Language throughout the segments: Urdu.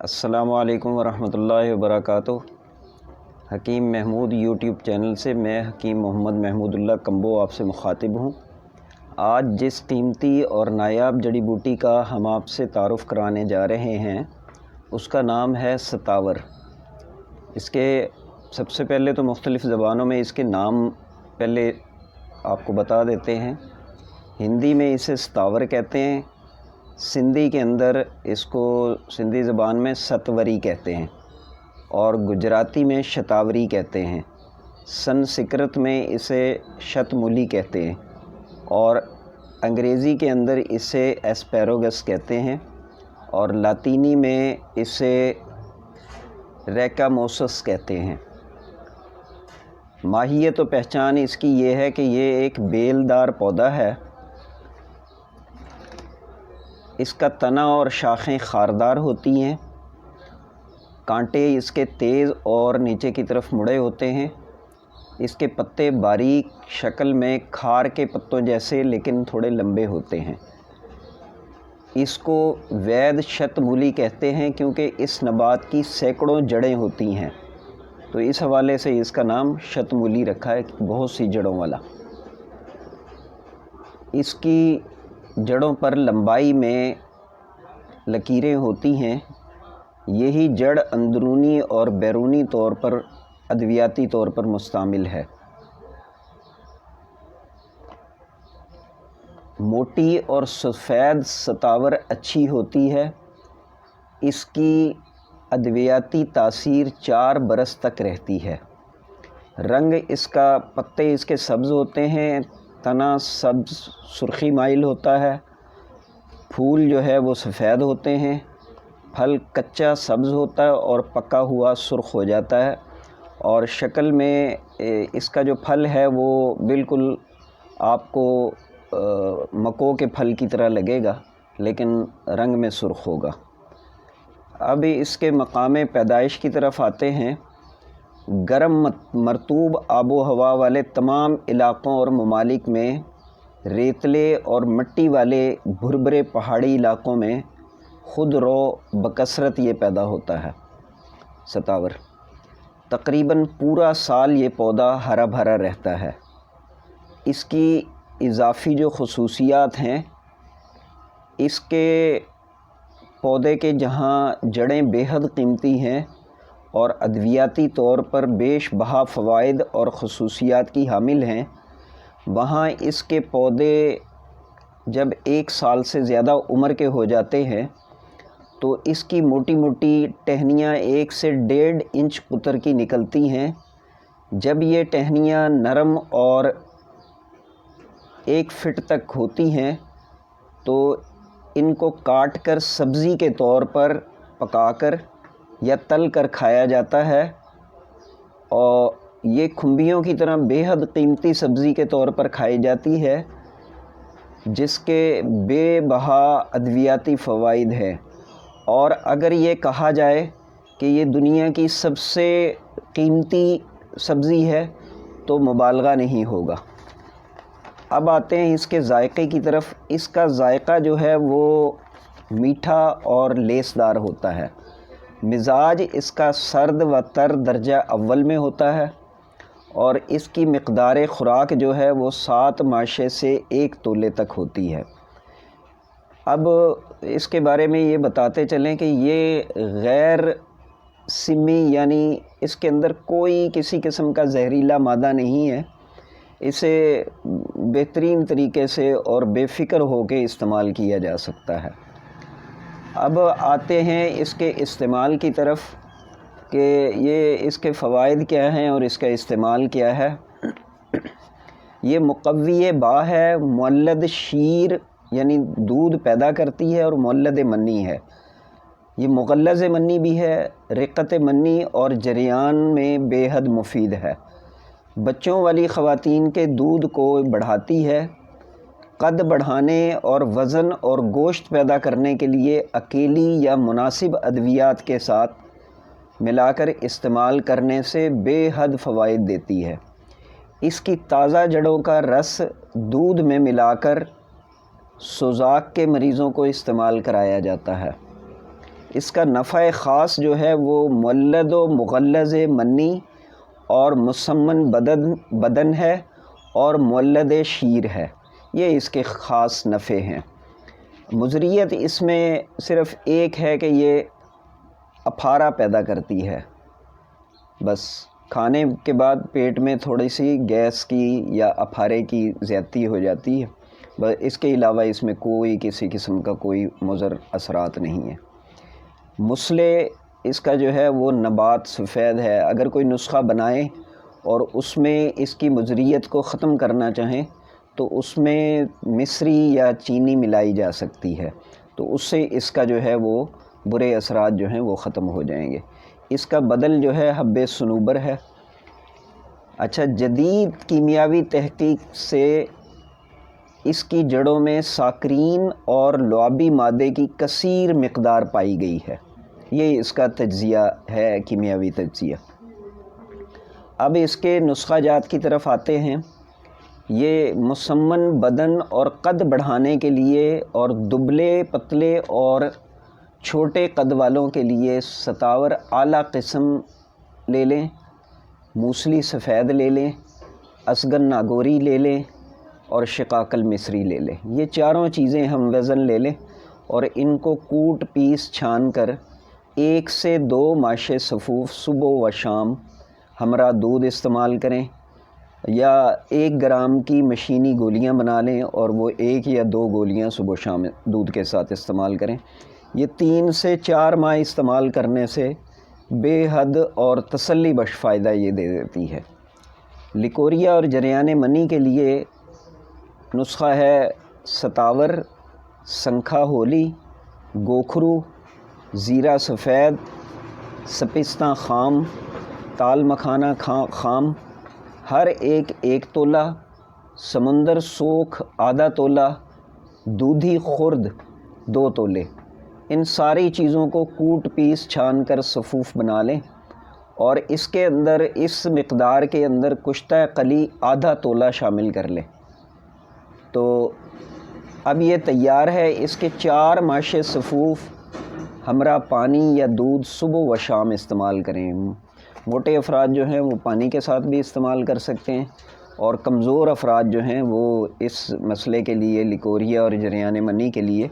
السلام علیکم ورحمۃ اللہ وبرکاتہ۔ حکیم محمود یوٹیوب چینل سے میں حکیم محمد محمود اللہ کمبو آپ سے مخاطب ہوں۔ آج جس قیمتی اور نایاب جڑی بوٹی کا ہم آپ سے تعارف کرانے جا رہے ہیں اس کا نام ہے ستاور۔ اس کے سب سے پہلے تو مختلف زبانوں میں اس کے نام پہلے آپ کو بتا دیتے ہیں۔ ہندی میں اسے ستاور کہتے ہیں، سندھی کے اندر اس کو سندھی زبان میں ستوری کہتے ہیں اور گجراتی میں شتاوری کہتے ہیں، سنسکرت میں اسے شتمولی کہتے ہیں اور انگریزی کے اندر اسے ایسپیروگس کہتے ہیں اور لاطینی میں اسے ریکاموسس کہتے ہیں۔ ماہیت و پہچان اس کی یہ ہے کہ یہ ایک بیل دار پودا ہے۔ اس کا تنا اور شاخیں خاردار ہوتی ہیں، کانٹے اس کے تیز اور نیچے کی طرف مڑے ہوتے ہیں۔ اس کے پتے باریک شکل میں کھار کے پتوں جیسے لیکن تھوڑے لمبے ہوتے ہیں۔ اس کو وید شتمولی کہتے ہیں کیونکہ اس نبات کی سینکڑوں جڑیں ہوتی ہیں، تو اس حوالے سے اس کا نام شتمولی رکھا ہے، بہت سی جڑوں والا۔ اس کی جڑوں پر لمبائی میں لکیریں ہوتی ہیں۔ یہی جڑ اندرونی اور بیرونی طور پر ادویاتی طور پر مشتمل ہے۔ موٹی اور سفید ستاور اچھی ہوتی ہے۔ اس کی ادویاتی تاثیر 4 برس تک رہتی ہے۔ رنگ اس کا پتے اس کے سبز ہوتے ہیں، تنا سبز سرخی مائل ہوتا ہے، پھول جو ہے وہ سفید ہوتے ہیں، پھل کچا سبز ہوتا ہے اور پکا ہوا سرخ ہو جاتا ہے، اور شکل میں اس کا جو پھل ہے وہ بالکل آپ کو مکو کے پھل کی طرح لگے گا لیکن رنگ میں سرخ ہوگا۔ اب اس کے مقام پیدائش کی طرف آتے ہیں۔ گرم مرطوب آب و ہوا والے تمام علاقوں اور ممالک میں، ریتلے اور مٹی والے بھربھرے پہاڑی علاقوں میں خود رو بکثرت یہ پیدا ہوتا ہے ستاور۔ تقریباً پورا سال یہ پودا ہرا بھرا رہتا ہے۔ اس کی اضافی جو خصوصیات ہیں، اس کے پودے کے جہاں جڑیں بے حد قیمتی ہیں اور ادویاتی طور پر بیش بہا فوائد اور خصوصیات کی حامل ہیں، وہاں اس کے پودے جب 1 سال سے زیادہ عمر کے ہو جاتے ہیں تو اس کی موٹی موٹی ٹہنیاں 1 سے 1.5 انچ قطر کی نکلتی ہیں۔ جب یہ ٹہنیاں نرم اور 1 فٹ تک ہوتی ہیں تو ان کو کاٹ کر سبزی کے طور پر پکا کر یا تل کر کھایا جاتا ہے، اور یہ کھمبیوں کی طرح بے حد قیمتی سبزی کے طور پر کھائی جاتی ہے جس کے بے بہا ادویاتی فوائد ہیں، اور اگر یہ کہا جائے کہ یہ دنیا کی سب سے قیمتی سبزی ہے تو مبالغہ نہیں ہوگا۔ اب آتے ہیں اس کے ذائقے کی طرف۔ اس کا ذائقہ جو ہے وہ میٹھا اور لیسدار ہوتا ہے۔ مزاج اس کا سرد و تر درجہ اول میں ہوتا ہے اور اس کی مقدار خوراک جو ہے وہ 7 ماشے سے 1 تولے تک ہوتی ہے۔ اب اس کے بارے میں یہ بتاتے چلیں کہ یہ غیر سمی، یعنی اس کے اندر کوئی کسی قسم کا زہریلا مادہ نہیں ہے۔ اسے بہترین طریقے سے اور بے فکر ہو کے استعمال کیا جا سکتا ہے۔ اب آتے ہیں اس کے استعمال کی طرف کہ یہ اس کے فوائد کیا ہیں اور اس کا استعمال کیا ہے۔ یہ مقوی با ہے، مولد شیر یعنی دودھ پیدا کرتی ہے اور مولد منی ہے۔ یہ مغلظ منی بھی ہے، رقت منی اور جریان میں بے حد مفید ہے۔ بچوں والی خواتین کے دودھ کو بڑھاتی ہے۔ قد بڑھانے اور وزن اور گوشت پیدا کرنے کے لیے اکیلی یا مناسب ادویات کے ساتھ ملا کر استعمال کرنے سے بے حد فوائد دیتی ہے۔ اس کی تازہ جڑوں کا رس دودھ میں ملا کر سوزاک کے مریضوں کو استعمال کرایا جاتا ہے۔ اس کا نفع خاص جو ہے وہ مولد و مغلظ منی اور مسمن بدن ہے اور مولد شیر ہے، یہ اس کے خاص نفع ہیں۔ مضریت اس میں صرف ایک ہے کہ یہ اپھارا پیدا کرتی ہے، بس کھانے کے بعد پیٹ میں تھوڑی سی گیس کی یا اپھارے کی زیادتی ہو جاتی ہے، بس اس کے علاوہ اس میں کوئی کسی قسم کا کوئی مضر اثرات نہیں ہے۔ مسلے اس کا جو ہے وہ نبات سفید ہے، اگر کوئی نسخہ بنائے اور اس میں اس کی مضریت کو ختم کرنا چاہیں تو اس میں مصری یا چینی ملائی جا سکتی ہے، تو اس سے اس کا جو ہے وہ برے اثرات جو ہیں وہ ختم ہو جائیں گے۔ اس کا بدل جو ہے حب صنوبر ہے۔ اچھا، جدید کیمیاوی تحقیق سے اس کی جڑوں میں ساکرین اور لعابی مادے کی کثیر مقدار پائی گئی ہے، یہ اس کا تجزیہ ہے، کیمیاوی تجزیہ۔ اب اس کے نسخہ جات کی طرف آتے ہیں۔ یہ مسمن بدن اور قد بڑھانے کے لیے اور دبلے پتلے اور چھوٹے قد والوں کے لیے ستاور اعلیٰ قسم لے لیں، موسلی سفید لے لیں، اسگن ناگوری لے لیں اور شقاق المصری لے لیں۔ یہ چاروں چیزیں ہم وزن لے لیں اور ان کو کوٹ پیس چھان کر 1 سے 2 ماشے صفوف صبح و شام ہمراہ دودھ استعمال کریں، یا 1 گرام کی مشینی گولیاں بنا لیں اور وہ 1 یا 2 گولیاں صبح و شام دودھ کے ساتھ استعمال کریں۔ یہ 3 سے 4 ماہ استعمال کرنے سے بے حد اور تسلی بخش فائدہ یہ دے دیتی ہے۔ لیکوریا اور جریان منی کے لیے نسخہ ہے ستاور، سنکھا ہولی، گوکھرو، زیرہ سفید، سپستہ خام، تال مکھانہ خام، ہر ایک 1 تولہ، سمندر سوکھ آدھا تولہ، دودھی خرد 2 تولے۔ ان ساری چیزوں کو کوٹ پیس چھان کر صفوف بنا لیں اور اس کے اندر اس مقدار کے اندر کشتہ قلی آدھا تولہ شامل کر لیں۔ تو اب یہ تیار ہے۔ اس کے 4 ماشے صفوف ہمراہ پانی یا دودھ صبح و شام استعمال کریں۔ موٹے افراد جو ہیں وہ پانی کے ساتھ بھی استعمال کر سکتے ہیں، اور کمزور افراد جو ہیں وہ اس مسئلے کے لیے، لیکوریا اور جریان منی کے لیے،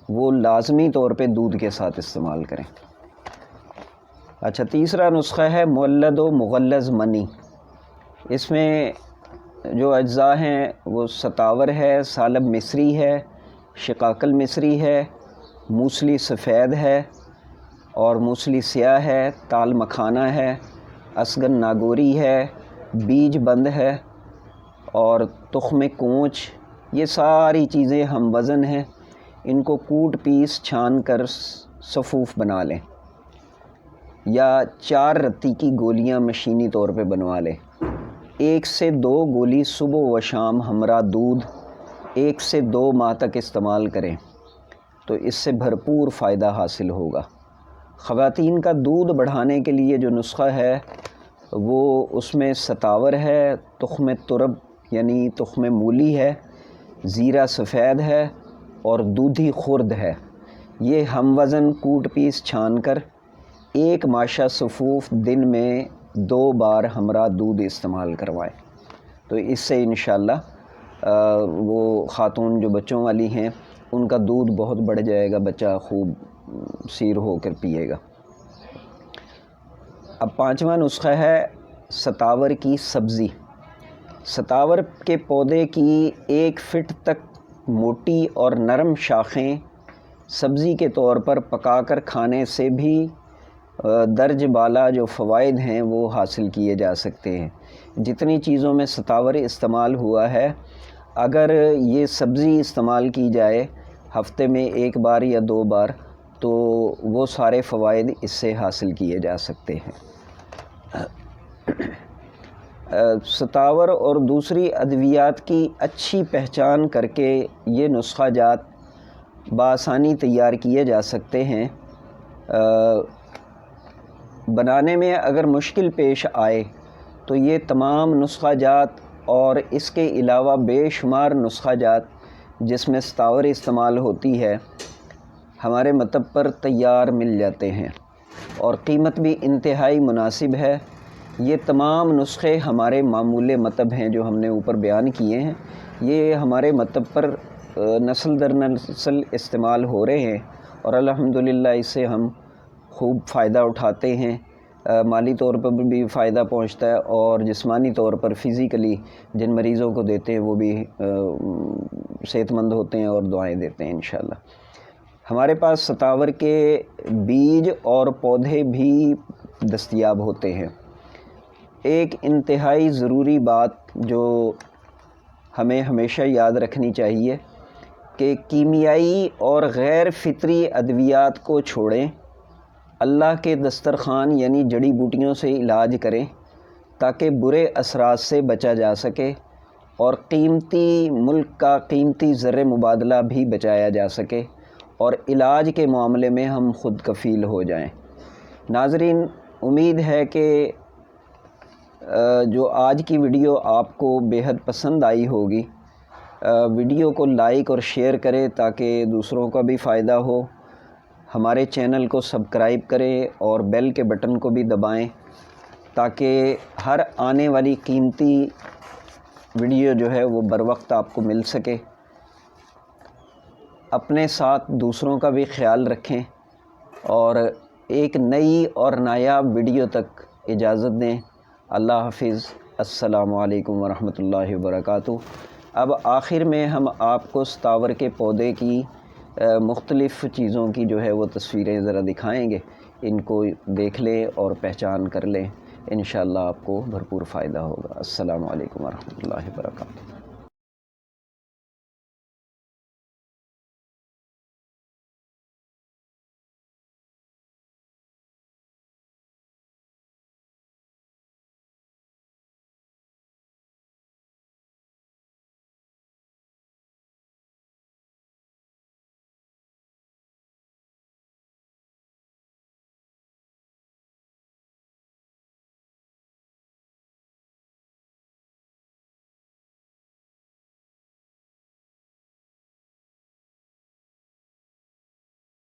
وہ لازمی طور پہ دودھ کے ساتھ استعمال کریں۔ اچھا، تیسرا نسخہ ہے مولد و مغلظ منی۔ اس میں جو اجزاء ہیں وہ ستاور ہے، سالب مصری ہے، شقاق المصری ہے، موسلی سفید ہے اور موسلی سیاہ ہے، تال مکھانہ ہے، اسگن ناگوری ہے، بیج بند ہے اور تخم کونچ۔ یہ ساری چیزیں ہم وزن ہیں، ان کو کوٹ پیس چھان کر صفوف بنا لیں، یا 4 رتی کی گولیاں مشینی طور پہ بنوا لیں۔ 1 سے 2 گولی صبح و شام ہمراہ دودھ 1 سے 2 ماہ تک استعمال کریں تو اس سے بھرپور فائدہ حاصل ہوگا۔ خواتین کا دودھ بڑھانے کے لیے جو نسخہ ہے وہ اس میں ستاور ہے، تخم ترب یعنی تخم مولی ہے، زیرہ سفید ہے اور دودھی خرد ہے۔ یہ ہم وزن کوٹ پیس چھان کر 1 ماشا صفوف دن میں 2 بار ہمراہ دودھ استعمال کروائیں، تو اس سے انشاءاللہ وہ خاتون جو بچوں والی ہیں ان کا دودھ بہت بڑھ جائے گا، بچہ خوب سیر ہو کر پیے گا۔ اب 5واں نسخہ ہے ستاور کی سبزی۔ ستاور کے پودے کی 1 فٹ تک موٹی اور نرم شاخیں سبزی کے طور پر پکا کر کھانے سے بھی درج بالا جو فوائد ہیں وہ حاصل کیے جا سکتے ہیں۔ جتنی چیزوں میں ستاور استعمال ہوا ہے، اگر یہ سبزی استعمال کی جائے ہفتے میں 1 بار یا 2 بار تو وہ سارے فوائد اس سے حاصل کیے جا سکتے ہیں۔ ستاور اور دوسری ادویات کی اچھی پہچان کر کے یہ نسخہ جات بآسانی تیار کیے جا سکتے ہیں۔ بنانے میں اگر مشکل پیش آئے تو یہ تمام نسخہ جات اور اس کے علاوہ بے شمار نسخہ جات جس میں ستاور استعمال ہوتی ہے، ہمارے مطب پر تیار مل جاتے ہیں اور قیمت بھی انتہائی مناسب ہے۔ یہ تمام نسخے ہمارے معمول مطب ہیں جو ہم نے اوپر بیان کیے ہیں، یہ ہمارے مطب پر نسل در نسل استعمال ہو رہے ہیں اور الحمدللہ اس سے ہم خوب فائدہ اٹھاتے ہیں۔ مالی طور پر بھی فائدہ پہنچتا ہے اور جسمانی طور پر فزیکلی جن مریضوں کو دیتے ہیں وہ بھی صحت مند ہوتے ہیں اور دعائیں دیتے ہیں انشاءاللہ۔ ہمارے پاس ستاور کے بیج اور پودے بھی دستیاب ہوتے ہیں۔ ایک انتہائی ضروری بات جو ہمیں ہمیشہ یاد رکھنی چاہیے کہ کیمیائی اور غیر فطری ادویات کو چھوڑیں، اللہ کے دسترخوان یعنی جڑی بوٹیوں سے علاج کریں تاکہ برے اثرات سے بچا جا سکے اور قیمتی ملک کا قیمتی زر مبادلہ بھی بچایا جا سکے اور علاج کے معاملے میں ہم خود کفیل ہو جائیں۔ ناظرین، امید ہے کہ جو آج کی ویڈیو آپ کو بیحد پسند آئی ہوگی۔ ویڈیو کو لائک اور شیئر کریں تاکہ دوسروں کا بھی فائدہ ہو۔ ہمارے چینل کو سبسکرائب کریں اور بیل کے بٹن کو بھی دبائیں تاکہ ہر آنے والی قیمتی ویڈیو جو ہے وہ بر وقت آپ کو مل سکے۔ اپنے ساتھ دوسروں کا بھی خیال رکھیں اور ایک نئی اور نایاب ویڈیو تک اجازت دیں۔ اللہ حافظ۔ السلام علیکم ورحمۃ اللہ وبرکاتہ۔ اب آخر میں ہم آپ کو ستاور کے پودے کی مختلف چیزوں کی جو ہے وہ تصویریں ذرا دکھائیں گے، ان کو دیکھ لیں اور پہچان کر لیں، انشاءاللہ آپ کو بھرپور فائدہ ہوگا۔ السلام علیکم ورحمۃ اللہ وبرکاتہ۔